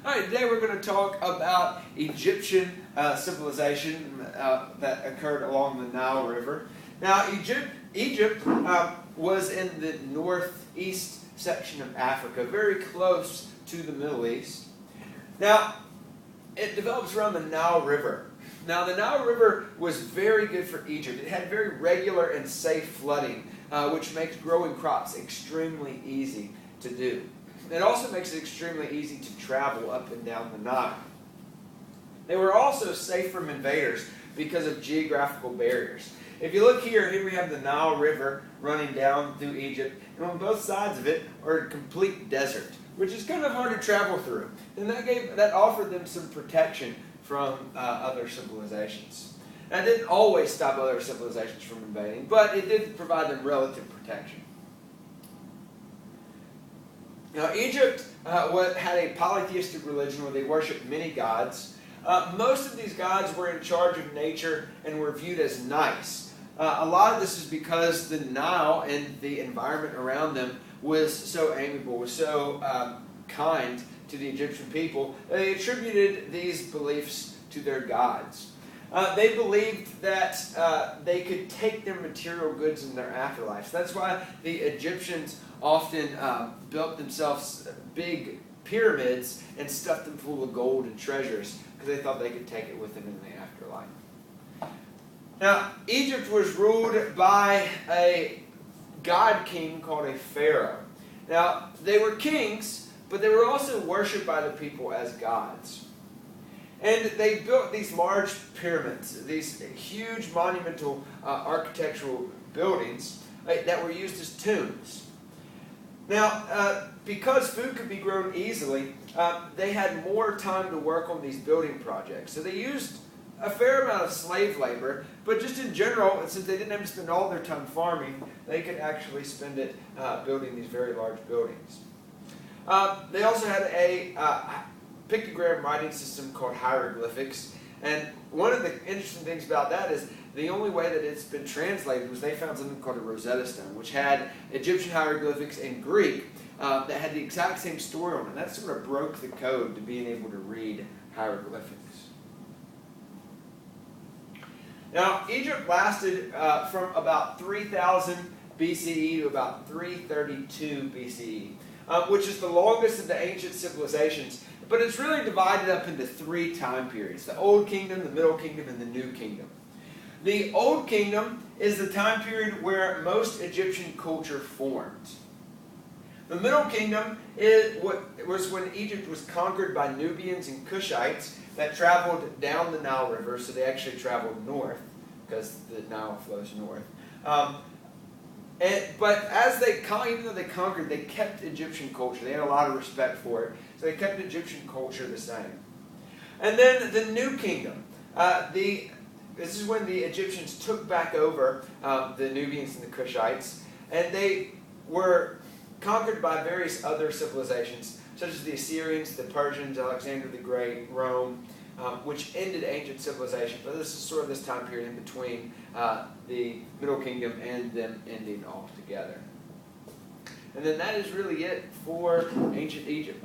Alright, today we're going to talk about Egyptian civilization that occurred along the Nile River. Now, Egypt was in the northeast section of Africa, very close to the Middle East. Now, it develops around the Nile River. Now, the Nile River was very good for Egypt. It had very regular and safe flooding, which makes growing crops extremely easy to do. It also makes it extremely easy to travel up and down the Nile. They were also safe from invaders because of geographical barriers. If you look here we have the Nile River running down through Egypt, and on both sides of it are a complete desert, which is kind of hard to travel through. And that offered them some protection from other civilizations. That didn't always stop other civilizations from invading, but it did provide them relative protection. Now, Egypt had a polytheistic religion where they worshipped many gods. Most of these gods were in charge of nature and were viewed as nice. A lot of this is because the Nile and the environment around them was so amiable, was so kind to the Egyptian people. They attributed these beliefs to their gods. They believed that they could take their material goods in their afterlife. That's why the Egyptians often built themselves big pyramids and stuffed them full of gold and treasures because they thought they could take it with them in the afterlife. Now, Egypt was ruled by a god king called a pharaoh. Now, they were kings, but they were also worshipped by the people as gods. And they built these large pyramids, these huge monumental architectural buildings that were used as tombs. Now, because food could be grown easily, they had more time to work on these building projects. So they used a fair amount of slave labor, but just in general, since they didn't have to spend all their time farming, they could actually spend it building these very large buildings. They also had a pictogram writing system called hieroglyphics, and one of the interesting things about that is the only way that it's been translated was they found something called a Rosetta Stone, which had Egyptian hieroglyphics and Greek that had the exact same story on it. That sort of broke the code to being able to read hieroglyphics. Now, Egypt lasted from about 3000 BCE to about 332 BCE, which is the longest of the ancient civilizations. But it's really divided up into three time periods: the Old Kingdom, the Middle Kingdom, and the New Kingdom. The Old Kingdom is the time period where most Egyptian culture formed. The Middle Kingdom was when Egypt was conquered by Nubians and Cushites that traveled down the Nile River, so they actually traveled north because the Nile flows north. But even though they conquered, they kept Egyptian culture. They had a lot of respect for it, so they kept Egyptian culture the same. And then the New Kingdom. This is when the Egyptians took back over the Nubians and the Cushites, and they were conquered by various other civilizations, such as the Assyrians, the Persians, Alexander the Great, Rome, which ended ancient civilization. But this is sort of this time period in between the Middle Kingdom and them ending altogether. And then that is really it for ancient Egypt.